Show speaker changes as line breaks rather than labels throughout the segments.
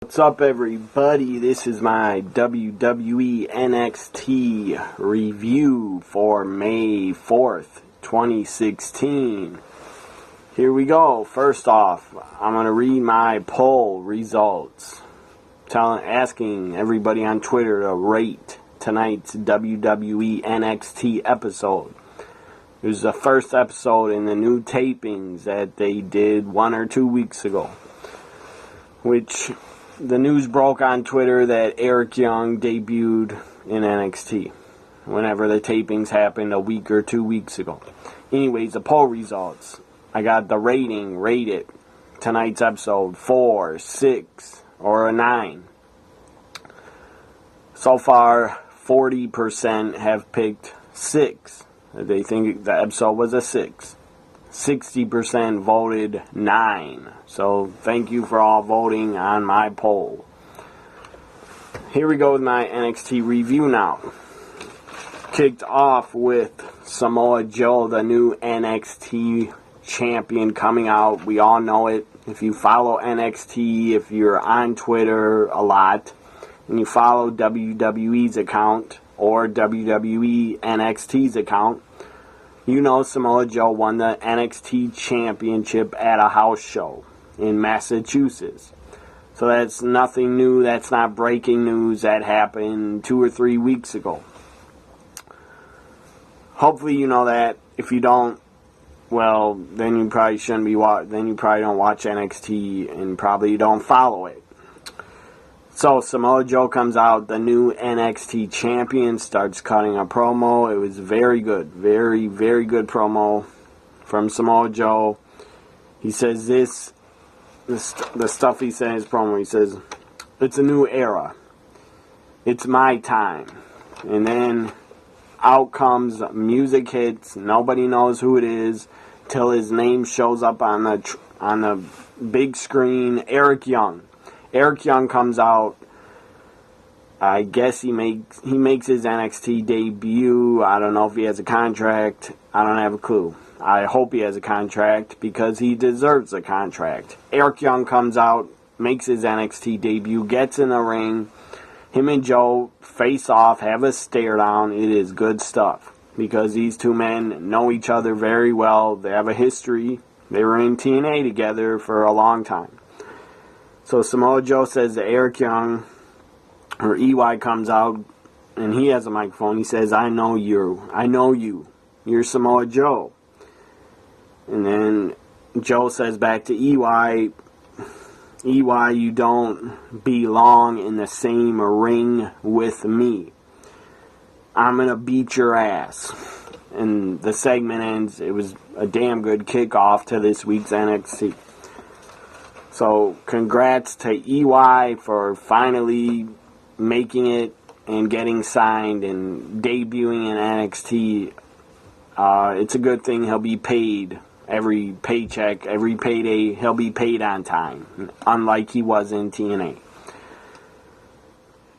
What's up, everybody? This is my WWE NXT review for May 4th, 2016. Here we go. First off, I'm going to read my poll results. Asking everybody on Twitter to rate tonight's WWE NXT episode. It was the first episode in the new tapings that they did 1 or 2 weeks ago, which the news broke on Twitter that Eric Young debuted in NXT whenever the tapings happened a week or 2 weeks ago. Anyways, the poll results. I got the rating rated tonight's episode 4, 6, or a 9. So far, 40% have picked 6. They think the episode was a 6. 60% voted 9. So thank you for all voting on my poll. Here we go with my NXT review now. Kicked off with Samoa Joe, the new NXT champion coming out. We all know it. If you follow NXT, if you're on Twitter a lot, and you follow WWE's account or WWE NXT's account, you know Samoa Joe won the NXT championship at a house show in Massachusetts. So that's nothing new. That's not breaking news. That happened 2 or 3 weeks ago. Hopefully you know that. If you don't, well, then you probably shouldn't be then you probably don't watch NXT and probably don't follow it. So Samoa Joe comes out, the new NXT champion, starts cutting a promo. It was very good. Very, very good promo from Samoa Joe. He says the stuff he said in his promo. He says, "It's a new era. It's my time." And then out comes music hits. Nobody knows who it is till his name shows up on the big screen. Eric Young. Eric Young comes out. I guess he makes his NXT debut. I don't know if he has a contract. I don't have a clue. I hope he has a contract because he deserves a contract. Eric Young comes out, makes his NXT debut, gets in the ring. Him and Joe face off, have a stare down. It is good stuff because these two men know each other very well. They have a history. They were in TNA together for a long time. So Samoa Joe says to Eric Young, or EY comes out, and he has a microphone. He says, I know you. You're Samoa Joe. And then Joe says back to EY, you don't belong in the same ring with me. I'm going to beat your ass. And the segment ends. It was a damn good kickoff to this week's NXT. So, congrats to EY for finally making it and getting signed and debuting in NXT. It's a good thing he'll be paid every paycheck, every payday. He'll be paid on time, unlike he was in TNA.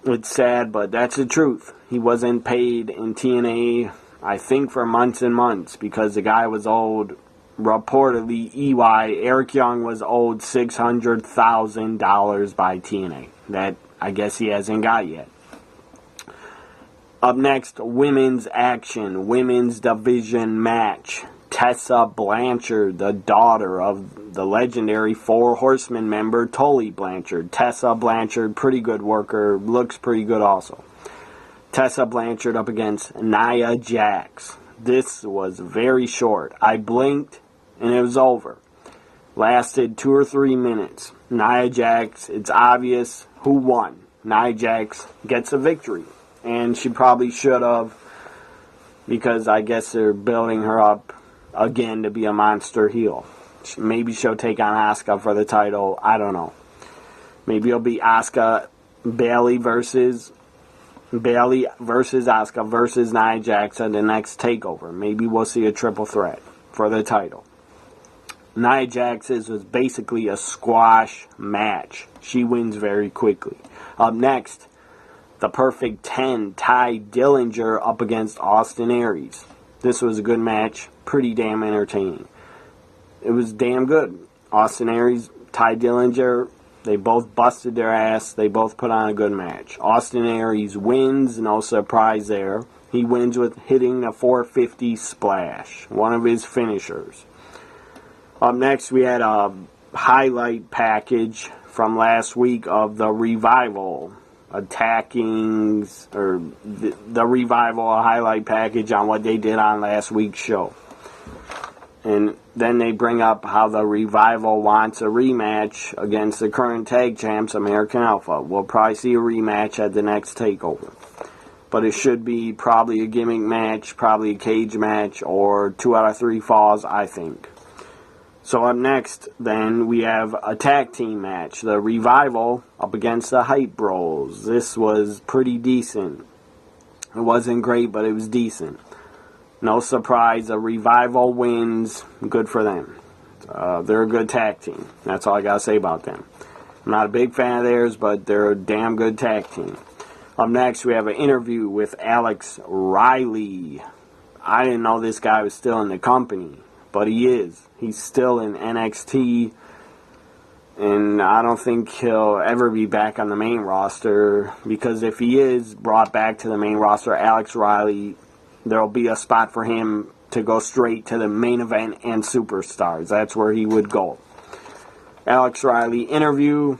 It's sad, but that's the truth. He wasn't paid in TNA, I think, for months and months because the guy was old. Reportedly, Eric Young was owed $600,000 by TNA. That I guess he hasn't got yet. Up next, women's action, women's division match. Tessa Blanchard, the daughter of the legendary Four Horsemen member Tully Blanchard. Tessa Blanchard, pretty good worker, looks pretty good also. Tessa Blanchard up against Nia Jax. This was very short. I blinked and it was over. Lasted 2 or 3 minutes. Nia Jax, it's obvious who won. Nia Jax gets a victory. And she probably should have, because I guess they're building her up again to be a monster heel. Maybe she'll take on Asuka for the title. I don't know. Maybe it'll be Bayley versus Asuka versus Nia Jax at the next TakeOver. Maybe we'll see a triple threat for the title. Nia Jax's was basically a squash match. She wins very quickly. Up next, the Perfect 10, Ty Dillinger up against Austin Aries. This was a good match, pretty damn entertaining. It was damn good. Austin Aries, Ty Dillinger, They both busted their ass. They both put on a good match. Austin Aries wins, no surprise there. He wins with hitting the 450 splash, one of his finishers. Up next, we had a highlight package from last week of the Revival attacking, or the Revival, a highlight package on what they did on last week's show. And then they bring up how the Revival wants a rematch against the current tag champs, American Alpha. We'll probably see a rematch at the next TakeOver. But it should be probably a gimmick match, probably a cage match, or 2 out of 3 falls, I think. So up next, then, we have a tag team match. The Revival up against the Hype Bros. This was pretty decent. It wasn't great, but it was decent. No surprise, the Revival wins. Good for them. They're a good tag team. That's all I got to say about them. I'm not a big fan of theirs, but they're a damn good tag team. Up next, we have an interview with Alex Riley. I didn't know this guy was still in the company, but he is. He's still in NXT, and I don't think he'll ever be back on the main roster, because if he is brought back to the main roster, Alex Riley, there'll be a spot for him to go straight to the main event and Superstars. That's where he would go. Alex Riley interview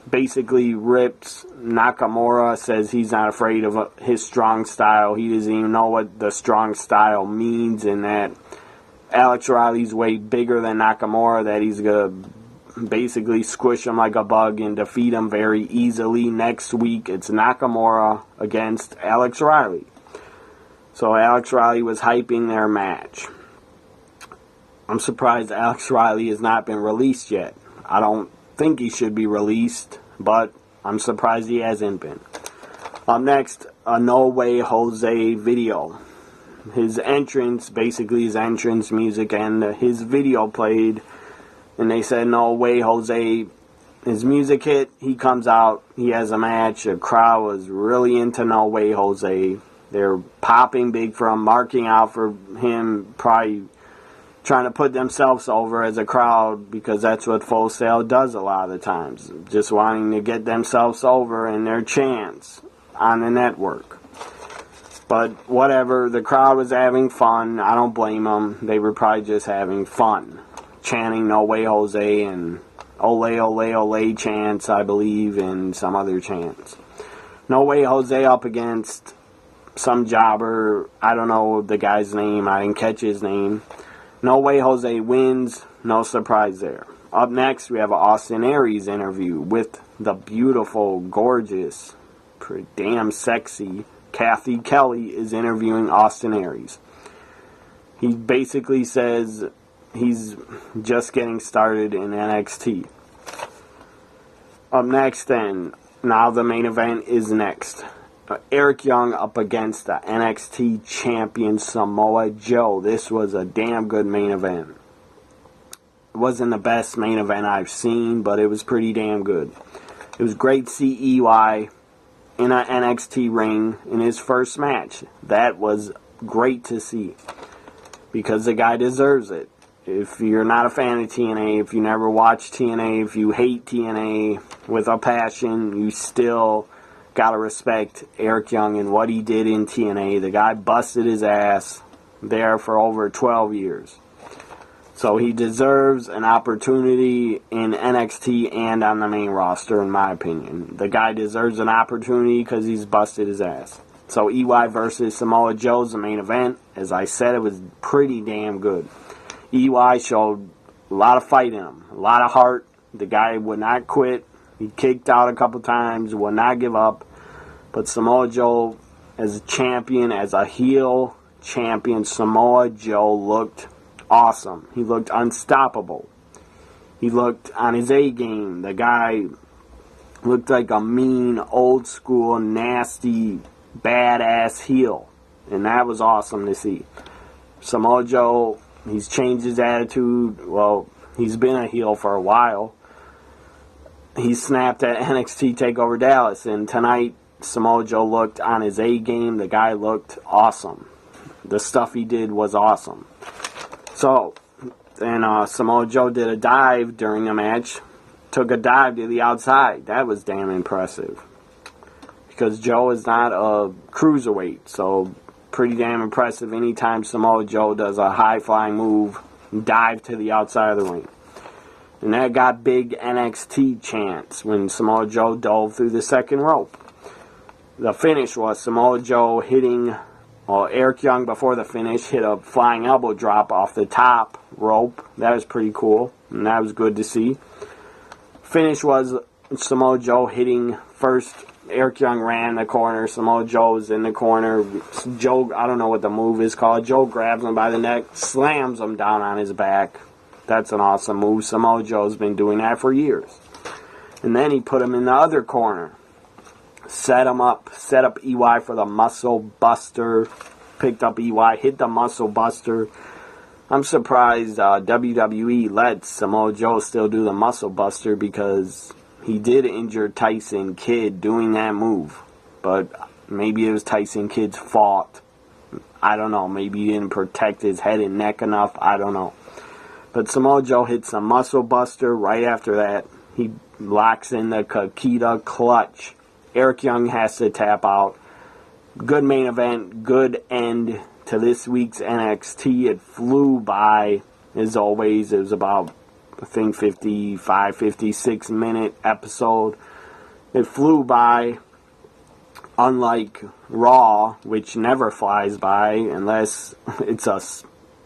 basically rips Nakamura, says he's not afraid of his strong style. He doesn't even know what the strong style means, and that Alex Riley's way bigger than Nakamura, that he's going to basically squish him like a bug and defeat him very easily. Next week, it's Nakamura against Alex Riley. So Alex Riley was hyping their match. I'm surprised Alex Riley has not been released yet. I don't think he should be released, but I'm surprised he hasn't been. Up next, a No Way Jose video. His entrance, basically his entrance music and his video played, and they said No Way Jose. His music hit, he comes out, he has a match. The crowd was really into No Way Jose. They're popping big for him, marking out for him, probably trying to put themselves over as a crowd, because that's what Full Sail does a lot of the times. Just wanting to get themselves over and their chance on the network. But whatever, the crowd was having fun. I don't blame them. They were probably just having fun. Chanting No Way Jose and Ole Ole Ole chants, I believe, and some other chants. No Way Jose up against some jobber. I don't know the guy's name. I didn't catch his name. No Way Jose wins. No surprise there. Up next, we have an Austin Aries interview with the beautiful, gorgeous, pretty damn sexy Kathy Kelly is interviewing Austin Aries. He basically says he's just getting started in NXT. Up next, then, now the main event is next. Eric Young up against the NXT champion Samoa Joe. This was a damn good main event. It wasn't the best main event I've seen, but it was pretty damn good. It was great to see EY in an NXT ring in his first match. That was great to see, because the guy deserves it. If you're not a fan of TNA, if you never watched TNA, if you hate TNA with a passion, you still gotta respect Eric Young and what he did in TNA. The guy busted his ass there for over 12 years. So he deserves an opportunity in NXT and on the main roster, in my opinion. The guy deserves an opportunity because he's busted his ass. So EY versus Samoa Joe's the main event. As I said, it was pretty damn good. EY showed a lot of fight in him, a lot of heart. The guy would not quit. He kicked out a couple times, would not give up. But Samoa Joe, as a champion, as a heel champion, Samoa Joe looked awesome. He looked unstoppable. He looked on his A game. The guy looked like a mean, old school, nasty, badass heel. And that was awesome to see. Samoa Joe, he's changed his attitude. Well, he's been a heel for a while. He snapped at NXT TakeOver Dallas, and tonight Samoa Joe looked on his A game. The guy looked awesome. The stuff he did was awesome. So, and Samoa Joe did a dive during the match took a dive to the outside. That was damn impressive. Because Joe is not a cruiserweight, so pretty damn impressive anytime Samoa Joe does a high-flying move, dive to the outside of the ring. And that got big NXT chants when Samoa Joe dove through the second rope. The finish was Samoa Joe hitting, Eric Young before the finish hit a flying elbow drop off the top rope. That was pretty cool, and that was good to see. Finish was Samoa Joe hitting first. Eric Young ran the corner. Samoa Joe was in the corner. Joe, I don't know what the move is called. Joe grabs him by the neck, slams him down on his back. That's an awesome move. Samoa Joe's been doing that for years. And then he put him in the other corner. Set up EY for the muscle buster. Picked up EY, hit the muscle buster. I'm surprised WWE lets Samoa Joe still do the muscle buster because he did injure Tyson Kidd doing that move. But maybe it was Tyson Kidd's fault. I don't know. Maybe he didn't protect his head and neck enough. I don't know. But Samoa Joe hits a muscle buster. Right after that, he locks in the Kakita clutch. Eric Young has to tap out. Good main event. Good end to this week's NXT. It flew by, as always. It was about, I think, 55, 56 minute episode. It flew by, unlike Raw, which never flies by unless it's a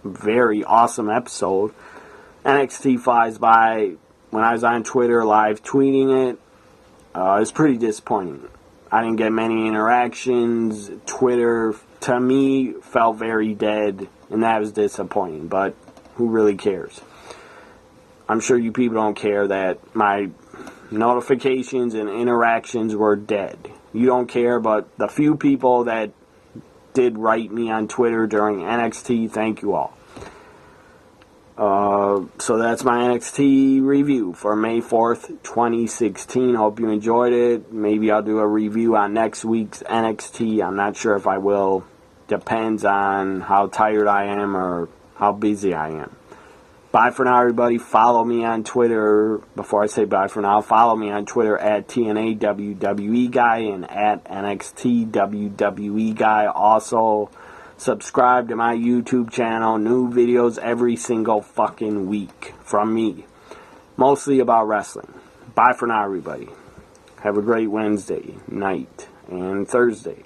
very awesome episode. NXT flies by. When I was on Twitter live tweeting it, it was pretty disappointing. I didn't get many interactions. Twitter, to me, felt very dead, and that was disappointing, but who really cares? I'm sure you people don't care that my notifications and interactions were dead. You don't care, but the few people that did write me on Twitter during NXT, thank you all. So that's my NXT review for May 4th, 2016. Hope you enjoyed it. Maybe I'll do a review on next week's NXT. I'm not sure if I will. Depends on how tired I am or how busy I am. Bye for now, everybody. Follow me on Twitter. Before I say bye for now, follow me on Twitter at TNA WWE Guy and at NXT WWE Guy. Also, subscribe to my YouTube channel. New videos every single fucking week from me. Mostly about wrestling. Bye for now, everybody. Have a great Wednesday night and Thursday.